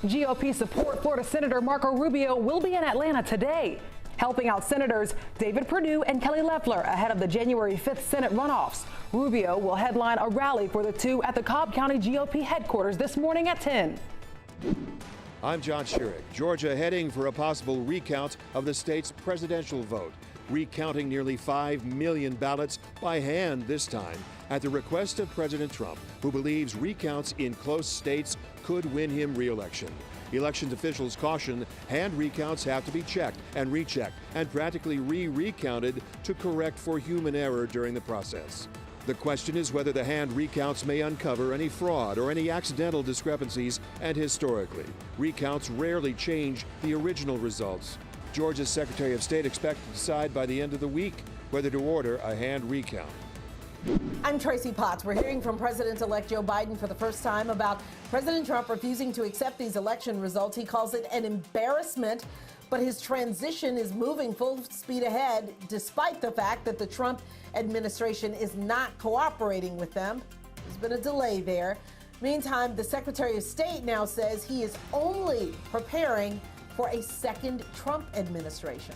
GOP support Florida Senator Marco Rubio will be in Atlanta today, helping out Senators David Perdue and Kelly Loeffler ahead of the January 5th Senate runoffs. Rubio will headline a rally for the two at the Cobb County GOP headquarters this morning at 10. I'm John Schierick. Georgia heading for a possible recount of the state's presidential vote, recounting nearly 5 million ballots by hand this time at the request of President Trump, who believes recounts in close states could win him re-election. Elections officials caution hand recounts have to be checked and rechecked and practically recounted to correct for human error during the process. The question is whether the hand recounts may uncover any fraud or any accidental discrepancies, and historically, recounts rarely change the original results. Georgia's Secretary of State expects to decide by the end of the week whether to order a hand recount. I'm Tracy Potts. We're hearing from President-elect Joe Biden for the first time about President Trump refusing to accept these election results. He calls it an embarrassment, but his transition is moving full speed ahead despite the fact that the Trump administration is not cooperating with them. There's been a delay there. Meantime, the Secretary of State now says he is only preparing for a second Trump administration.